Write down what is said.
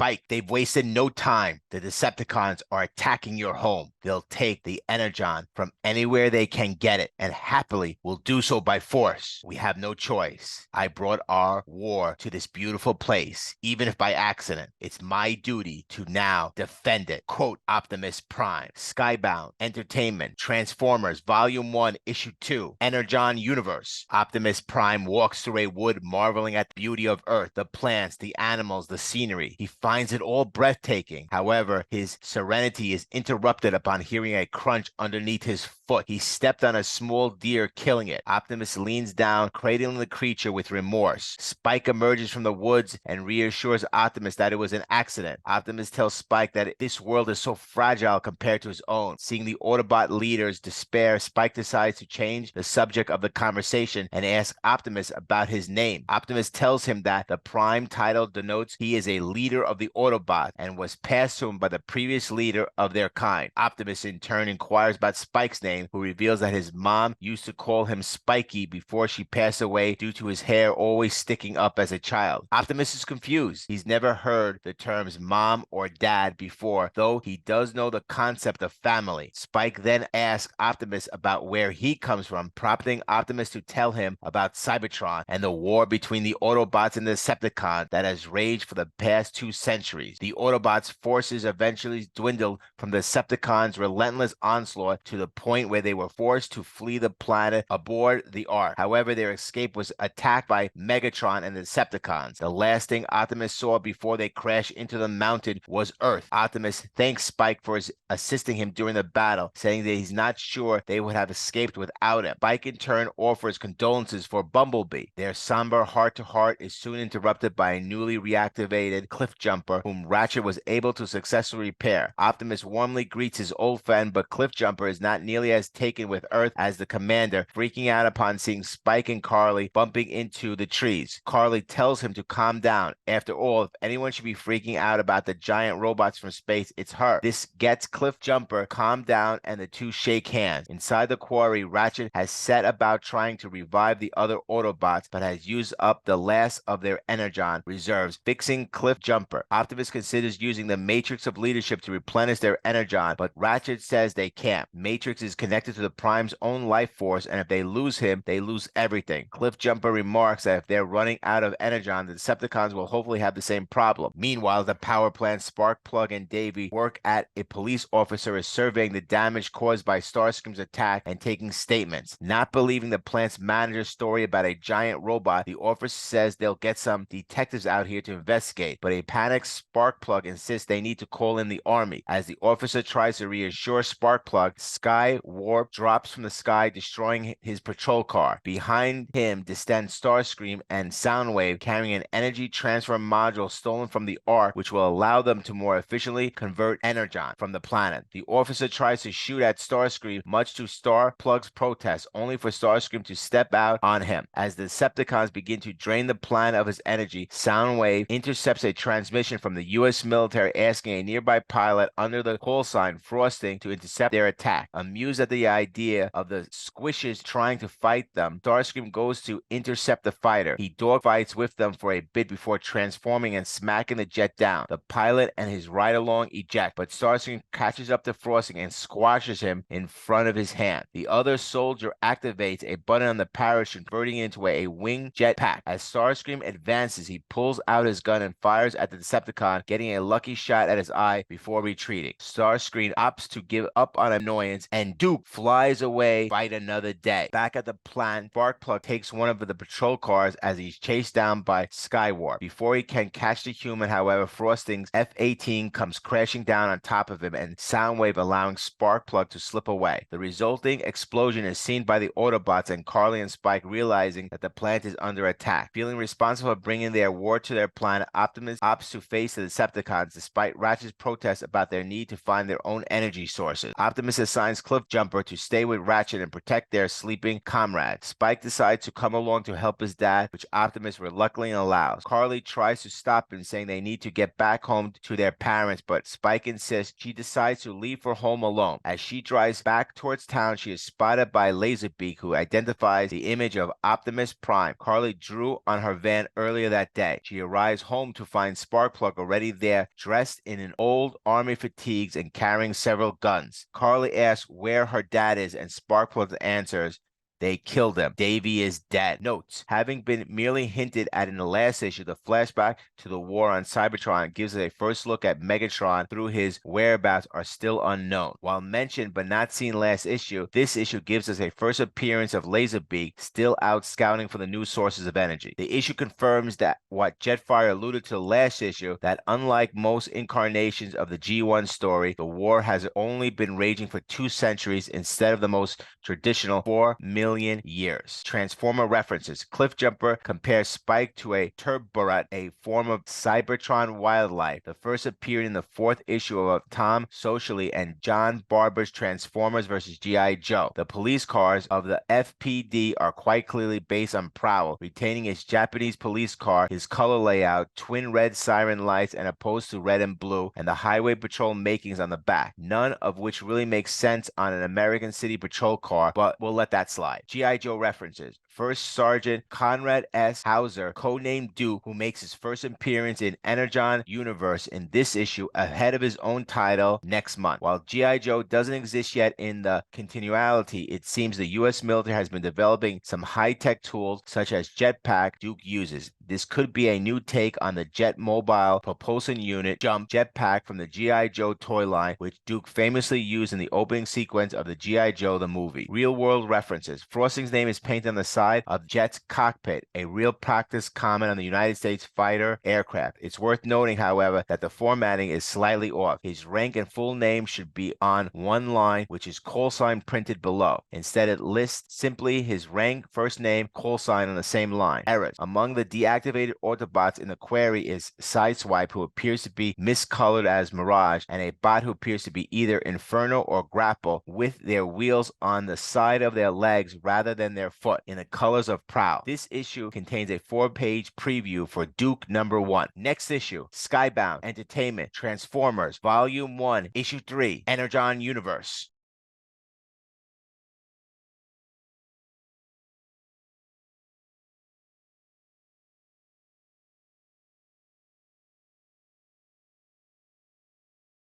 Spike, they've wasted no time. The Decepticons are attacking your home. They'll take the Energon from anywhere they can get it, and happily will do so by force. We have no choice. I brought our war to this beautiful place, even if by accident. It's my duty to now defend it. Quote Optimus Prime. Skybound, Entertainment, Transformers, Volume 1, Issue 2, Energon Universe. Optimus Prime walks through a wood, marveling at the beauty of Earth, the plants, the animals, the scenery. He finds it all breathtaking. However, his serenity is interrupted upon hearing a crunch underneath his foot. He stepped on a small deer, killing it. Optimus leans down, cradling the creature with remorse. Spike emerges from the woods and reassures Optimus that it was an accident. Optimus tells Spike that this world is so fragile compared to his own. Seeing the Autobot leader's despair, Spike decides to change the subject of the conversation and ask Optimus about his name. Optimus tells him that the Prime title denotes he is a leader of the Autobots and was passed to him by the previous leader of their kind. Optimus in turn inquires about Spike's name, who reveals that his mom used to call him Spiky before she passed away due to his hair always sticking up as a child. Optimus is confused. He's never heard the terms mom or dad before, though he does know the concept of family. Spike then asks Optimus about where he comes from, prompting Optimus to tell him about Cybertron and the war between the Autobots and the Decepticons that has raged for the past 2 centuries. The Autobots' forces eventually dwindled from the Decepticons' relentless onslaught to the point where they were forced to flee the planet aboard the Ark. However, their escape was attacked by Megatron and the Decepticons. The last thing Optimus saw before they crashed into the mountain was Earth. Optimus thanks Spike for assisting him during the battle, saying that he's not sure they would have escaped without him. Spike in turn offers condolences for Bumblebee. Their somber heart-to-heart is soon interrupted by a newly reactivated Cliffjumper, whom Ratchet was able to successfully repair. Optimus warmly greets his old friend, but Cliffjumper is not nearly as taken with Earth as the commander, freaking out upon seeing Spike and Carly bumping into the trees. Carly tells him to calm down. After all, if anyone should be freaking out about the giant robots from space, it's her. This gets Cliffjumper calmed down and the two shake hands. Inside the quarry, Ratchet has set about trying to revive the other Autobots, but has used up the last of their Energon reserves, fixing Cliffjumper. Optimus considers using the Matrix of Leadership to replenish their Energon, but Ratchet says they can't. Matrix is connected to the Prime's own life force, and if they lose him, they lose everything. Cliffjumper remarks that if they're running out of Energon, the Decepticons will hopefully have the same problem. Meanwhile, the power plant, Sparkplug and Davy work at a police officer is surveying the damage caused by Starscream's attack and taking statements. Not believing the plant's manager's story about a giant robot, the officer says they'll get some detectives out here to investigate, but a panicked Sparkplug insists they need to call in the army. As the officer tries to reassure Sparkplug, Sky Warp drops from the sky, destroying his patrol car. Behind him descend Starscream and Soundwave, carrying an energy transfer module stolen from the Ark, which will allow them to more efficiently convert Energon from the planet. The officer tries to shoot at Starscream, much to Sparkplug's protest, only for Starscream to step out on him. As the Decepticons begin to drain the planet of his energy, Soundwave intercepts a transmission from the U.S. military asking a nearby pilot under the call sign Frosting to intercept their attack. Amused at the idea of the squishes trying to fight them, Starscream goes to intercept the fighter. He dogfights with them for a bit before transforming and smacking the jet down. The pilot and his ride-along eject, but Starscream catches up to Frosting and squashes him in front of his hand. The other soldier activates a button on the parachute, converting it into a wing jetpack. As Starscream advances, he pulls out his gun and fires at the Decepticon, getting a lucky shot at his eye before retreating. Starscream opts to give up on annoyance, and Duke flies away, fight another day. Back at the plant, Sparkplug takes one of the patrol cars as he's chased down by Skywarp. Before he can catch the human, however, Frosting's F-18 comes crashing down on top of him, and Soundwave allowing Sparkplug to slip away. The resulting explosion is seen by the Autobots, and Carly and Spike, realizing that the plant is under attack. Feeling responsible for bringing their war to their planet, Optimus opts to face the Decepticons despite Ratchet's protests about their need to find their own energy sources. Optimus assigns Cliffjumper Cliffjumper to stay with Ratchet and protect their sleeping comrade. Spike decides to come along to help his dad, which Optimus reluctantly allows. Carly tries to stop him, saying they need to get back home to their parents, but Spike insists. She decides to leave for home alone. As she drives back towards town, she is spotted by Laserbeak, who identifies the image of Optimus Prime Carly drew on her van earlier that day. She arrives home to find Sparkplug already there, dressed in an old army fatigues and carrying several guns. Carly asks where her dad is, and Sparkplug answers, "They killed him. Davy is dead." Notes: having been merely hinted at in the last issue, the flashback to the war on Cybertron gives us a first look at Megatron through his whereabouts are still unknown. While mentioned but not seen last issue, this issue gives us a first appearance of Laserbeak still out scouting for the new sources of energy. The issue confirms that what Jetfire alluded to last issue, that unlike most incarnations of the G1 story, the war has only been raging for 2 centuries instead of the most traditional 4 million years. Transformer references. Cliffjumper compares Spike to a Turborat, a form of Cybertron wildlife. The first appeared in the 4th issue of Tom Socially and John Barber's Transformers vs. G.I. Joe. The police cars of the FPD are quite clearly based on Prowl, retaining its Japanese police car, his color layout, twin red siren lights, and opposed to red and blue, and the highway patrol makings on the back, none of which really makes sense on an American City Patrol car, but we'll let that slide. G.I. Joe references. First Sergeant Conrad S. Hauser, codenamed Duke, who makes his first appearance in Energon Universe in this issue ahead of his own title next month. While G.I. Joe doesn't exist yet in the continuality, it seems the U.S. military has been developing some high-tech tools such as Jetpack Duke uses. This could be a new take on the Jet Mobile Propulsion Unit Jump Jetpack from the G.I. Joe toy line, which Duke famously used in the opening sequence of the G.I. Joe the movie. Real-world references. Frosting's name is painted on the side of Jet's cockpit, a real practice comment on the United States fighter aircraft. It's worth noting, however, that the formatting is slightly off. His rank and full name should be on one line, which is callsign printed below. Instead, it lists simply his rank, first name, callsign on the same line. Errors. Among the deactivated Autobots in the query is Sideswipe, who appears to be miscolored as Mirage, and a bot who appears to be either Inferno or Grapple, with their wheels on the side of their legs rather than their foot, in the colors of Prowl. This issue contains a 4-page preview for Duke #1. Next issue, Skybound Entertainment Transformers Volume 1, Issue 3, Energon Universe.